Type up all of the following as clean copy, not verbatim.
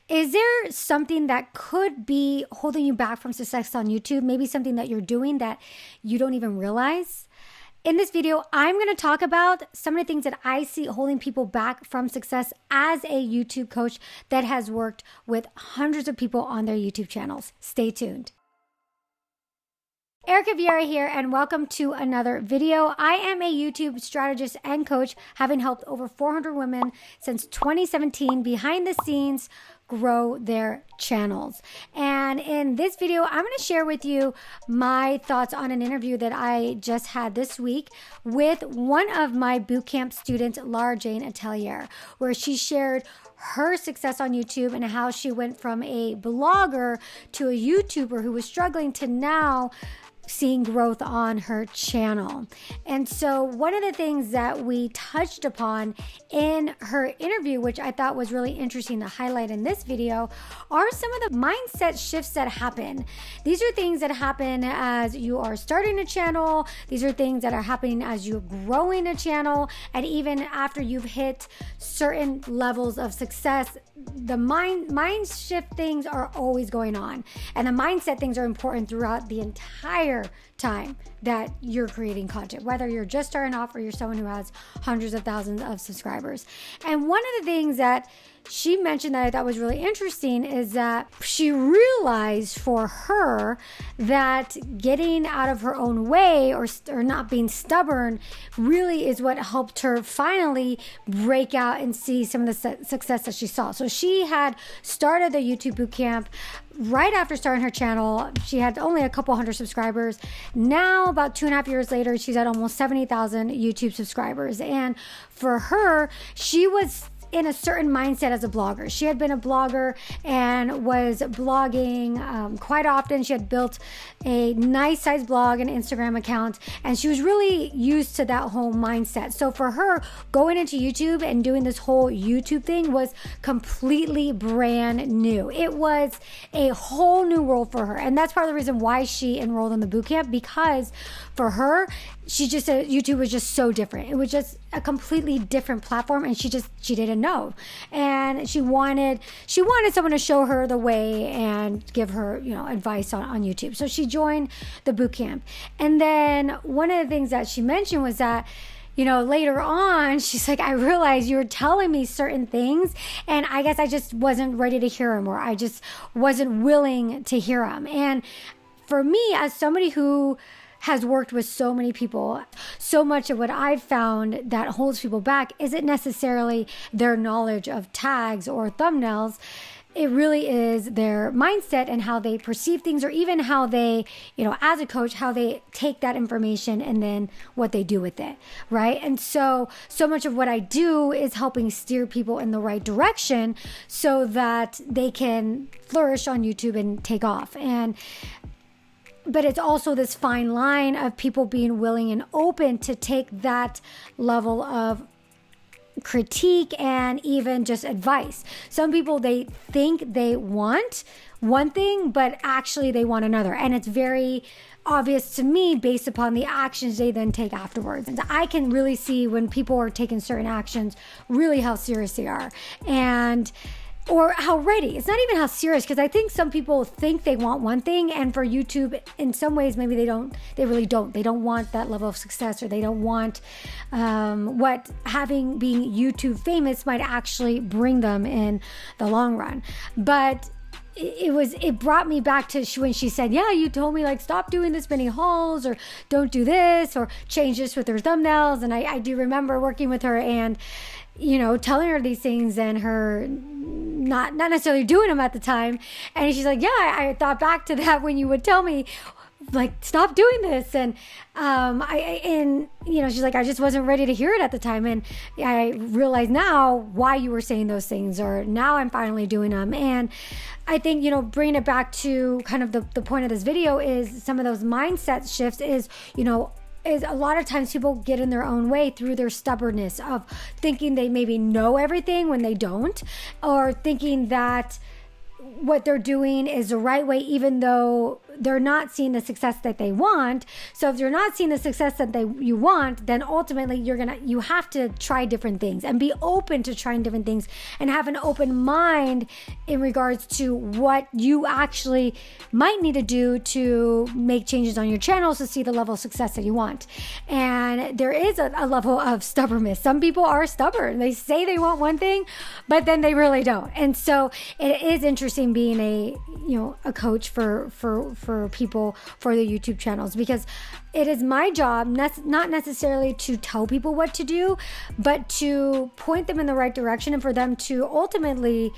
Is there something that could be holding you back from success on YouTube? Maybe something that you're doing that you don't even realize? In this video, I'm going to talk about some of the things that I see holding people back from success as a YouTube coach that has worked with hundreds of people on their YouTube channels. Stay tuned. Erika Vieira here, and welcome to another video. I am a YouTube strategist and coach, having helped over 400 women since 2017 behind the scenes grow their channels. And in this video, I'm going to share with you my thoughts on an interview that I just had this week with one of my bootcamp students, Laura Jane Atelier, where she shared her success on YouTube and how she went from a blogger to a YouTuber who was struggling to now seeing growth on her channel. And so one of the things that we touched upon in her interview, which I thought was really interesting to highlight in this video, are some of the mindset shifts that happen. These are things that happen as you are starting a channel. These are things that are happening as you're growing a channel. And even after you've hit certain levels of success, the mind shift things are always going on. And the mindset things are important throughout the entire time that you're creating content, whether you're just starting off or you're someone who has hundreds of thousands of subscribers. And one of the things that she mentioned that I thought was really interesting is that she realized for her that getting out of her own way or not being stubborn really is what helped her finally break out and see some of the success that she saw. So she had started the YouTube bootcamp right after starting her channel. She had only a couple hundred subscribers. Now, about 2.5 years later, she's at almost 70,000 YouTube subscribers. And for her, she was in a certain mindset as a blogger. She had been a blogger and was blogging quite often. She had built a nice sized blog and Instagram account, and she was really used to that whole mindset. So for her, going into YouTube and doing this whole YouTube thing was completely brand new. It was a whole new world for her. And that's part of the reason why she enrolled in the bootcamp, because for her, she just said YouTube was just so different. It was just a completely different platform, and she didn't know. And she wanted someone to show her the way and give her, advice on YouTube. So she joined the bootcamp. And then one of the things that she mentioned was that, later on, she's like, I realized you were telling me certain things, and I guess I just wasn't ready to hear them, or I just wasn't willing to hear them. And for me, as somebody who has worked with so many people, so much of what I've found that holds people back isn't necessarily their knowledge of tags or thumbnails. It really is their mindset and how they perceive things, or even how they, as a coach, how they take that information and then what they do with it, right? And so much of what I do is helping steer people in the right direction so that they can flourish on YouTube and take off. But it's also this fine line of people being willing and open to take that level of critique and even just advice. Some people, they think they want one thing, but actually they want another. And it's very obvious to me based upon the actions they then take afterwards. And I can really see when people are taking certain actions, really how serious they are. Or how ready. It's not even how serious, because I think some people think they want one thing, and for YouTube, in some ways, maybe they really don't. They don't want that level of success, or they don't want what being YouTube famous might actually bring them in the long run. But it brought me back to when she said, yeah, you told me, like, stop doing this many hauls, or don't do this, or change this with her thumbnails. And I do remember working with her and telling her these things, and her not necessarily doing them at the time. And she's like, yeah, I thought back to that when you would tell me, like, stop doing this. And she's like, I just wasn't ready to hear it at the time. And I realize now why you were saying those things, or now I'm finally doing them. And I think, bringing it back to kind of the point of this video is some of those mindset shifts is a lot of times people get in their own way through their stubbornness of thinking they maybe know everything when they don't, or thinking that what they're doing is the right way, even though they're not seeing the success that they want. So if you're not seeing the success that you want, then ultimately you have to try different things and be open to trying different things and have an open mind in regards to what you actually might need to do to make changes on your channels to see the level of success that you want. And there is a level of stubbornness. Some people are stubborn. They say they want one thing, but then they really don't. And so it is interesting being a coach for people for the YouTube channels, because it is my job not necessarily to tell people what to do, but to point them in the right direction and for them to ultimately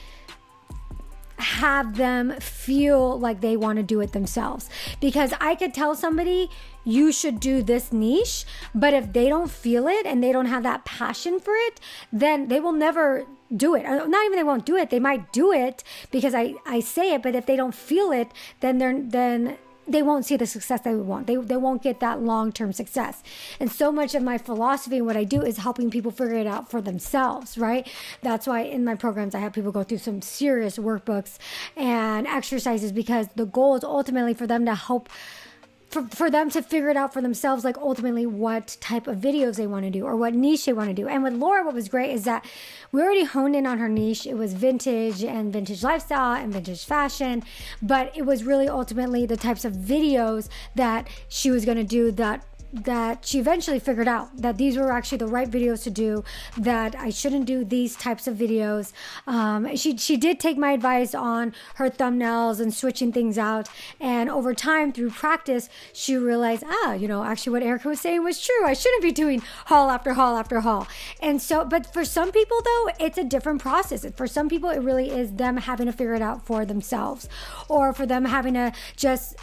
have them feel like they want to do it themselves. Because I could tell somebody you should do this niche, but if they don't feel it and they don't have that passion for it, then they will never do it. Not even they won't do it, they might do it because I say it, but if they don't feel it, then they won't see the success they would want. They won't get that long-term success. And so much of my philosophy and what I do is helping people figure it out for themselves, right? That's why in my programs, I have people go through some serious workbooks and exercises, because the goal is ultimately for them to help for them to figure it out for themselves, like ultimately what type of videos they want to do or what niche they want to do. And with Laura, what was great is that we already honed in on her niche. It was vintage and vintage lifestyle and vintage fashion, but it was really ultimately the types of videos that she was going to do that she eventually figured out that these were actually the right videos to do, that I shouldn't do these types of videos. She did take my advice on her thumbnails and switching things out. And over time, through practice, she realized, actually what Erika was saying was true. I shouldn't be doing haul after haul after haul. And so, but for some people though, it's a different process. For some people, it really is them having to figure it out for themselves, or for them having to just,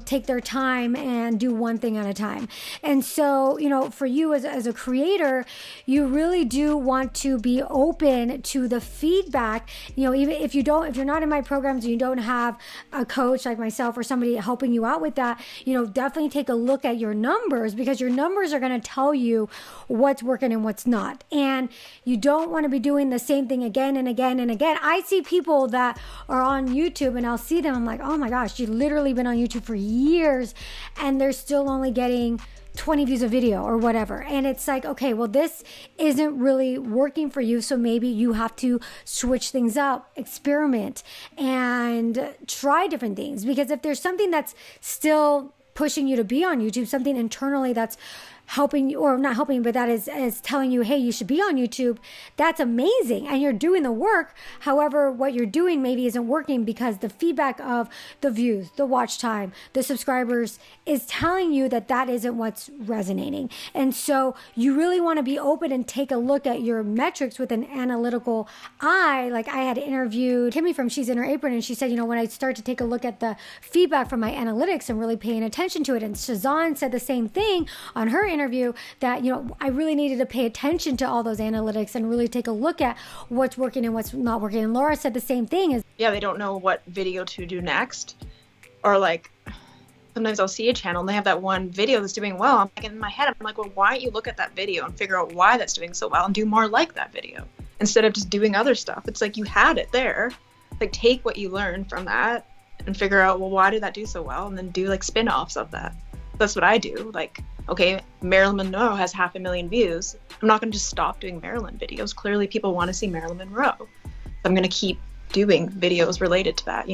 take their time and do one thing at a time. And so, for you as a creator, you really do want to be open to the feedback. Even if you're not in my programs and you don't have a coach like myself or somebody helping you out with that, definitely take a look at your numbers, because your numbers are going to tell you what's working and what's not. And you don't want to be doing the same thing again and again and again. I see people that are on YouTube and I'll see them. I'm like, oh my gosh, you've literally been on YouTube for years and they're still only getting 20 views a video or whatever. And it's like, okay, well, this isn't really working for you. So maybe you have to switch things up, experiment, and try different things. Because if there's something that's still pushing you to be on YouTube, something internally that's helping you, or not helping, but that is telling you, hey, you should be on YouTube, that's amazing. And you're doing the work. However, what you're doing maybe isn't working because the feedback of the views, the watch time, the subscribers is telling you that isn't what's resonating. And so you really want to be open and take a look at your metrics with an analytical eye. Like I had interviewed Kimmy from She's in Her Apron, and she said, when I start to take a look at the feedback from my analytics and really paying attention to it. And Shazan said the same thing on her interview, that I really needed to pay attention to all those analytics and really take a look at what's working and what's not working. And Laura said the same thing. They don't know what video to do next, or like sometimes I'll see a channel and they have that one video that's doing well. I'm like, in my head, I'm like, well, why don't you look at that video and figure out why that's doing so well and do more like that video instead of just doing other stuff? It's like you had it there. Like take what you learned from that and figure out, well, why did that do so well? And then do like spin-offs of that. That's what I do. Like, okay, Marilyn Monroe has 500,000 views. I'm not going to just stop doing Marilyn videos. Clearly people want to see Marilyn Monroe. So I'm going to keep doing videos related to that,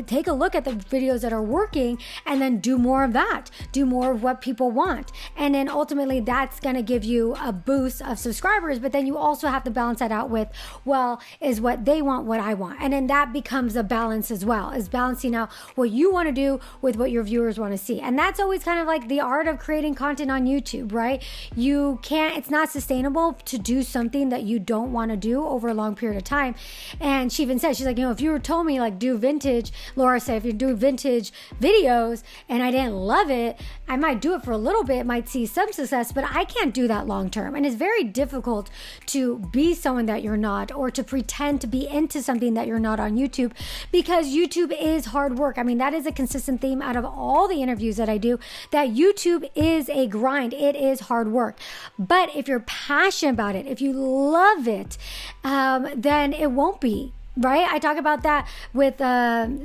Take a look at the videos that are working and then do more of that. Do more of what people want. And then ultimately that's going to give you a boost of subscribers. But then you also have to balance that out with, well, is what they want what I want? And then that becomes a balance as well, is balancing out what you want to do with what your viewers want to see. And that's always kind of like the art of creating content on YouTube, right? It's not sustainable to do something that you don't want to do over a long period of time. And she even said, she's like, if you were told me like do vintage, Laura said, if you're doing vintage videos and I didn't love it, I might do it for a little bit, might see some success, but I can't do that long term. And it's very difficult to be someone that you're not, or to pretend to be into something that you're not on YouTube, because YouTube is hard work. I mean, that is a consistent theme out of all the interviews that I do, that YouTube is a grind. It is hard work. But if you're passionate about it, if you love it, then it won't be right? I talk about that with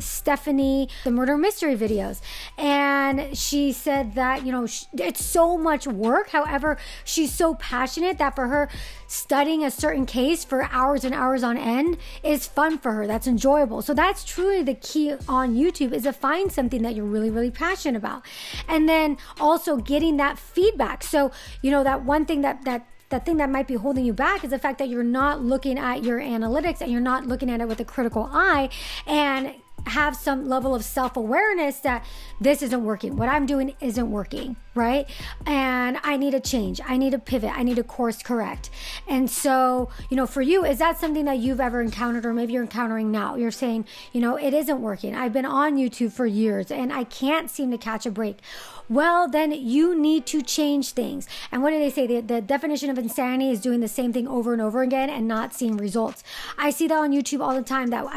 Stephanie, the murder mystery videos. And she said that, you know, it's so much work. However, she's so passionate that for her, studying a certain case for hours and hours on end is fun for her. That's enjoyable. So that's truly the key on YouTube, is to find something that you're really, really passionate about. And then also getting that feedback. So, you know, that one thing that thing that might be holding you back is the fact that you're not looking at your analytics and you're not looking at it with a critical eye, and have some level of self-awareness that this isn't working. What I'm doing isn't working, right? And I need a change. I need a pivot. I need to course correct. And so, you know, for you, is that something that you've ever encountered, or maybe you're encountering now? You're saying, you know, it isn't working. I've been on YouTube for years and I can't seem to catch a break. Well, then you need to change things. And what do they say? The definition of insanity is doing the same thing over and over again and not seeing results. I see that on YouTube all the time. That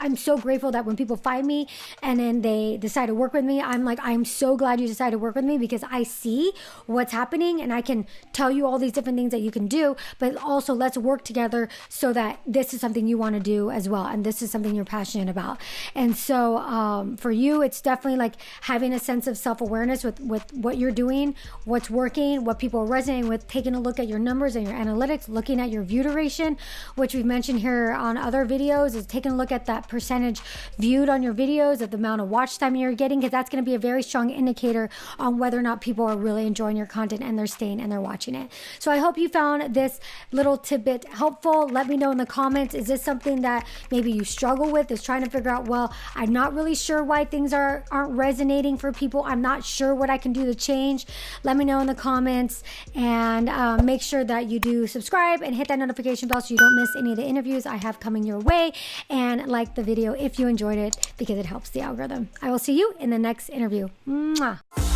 I'm so grateful that when people find me and then they decide to work with me, I'm like, I'm so glad you decided to work with me, because I see what's happening and I can tell you all these different things that you can do, but also let's work together so that this is something you want to do as well. And this is something you're passionate about. And so for you, it's definitely like having a sense of self-awareness with what you're doing, what's working, what people are resonating with, taking a look at your numbers and your analytics, looking at your view duration, which we've mentioned here on other videos, is taking a look at that percentage viewed on your videos, of the amount of watch time you're getting, because that's going to be a very strong indicator on whether or not people are really enjoying your content and they're staying and they're watching it. So I hope you found this little tidbit helpful. Let me know in the comments, is this something that maybe you struggle with, is trying to figure out, well, I'm not really sure why things aren't resonating for people. I'm not sure what I can do to change. Let me know in the comments, and make sure that you do subscribe and hit that notification bell so you don't miss any of the interviews I have coming your way, and like the video if you enjoyed it, because it helps the algorithm. I will see you in the next interview. Mwah.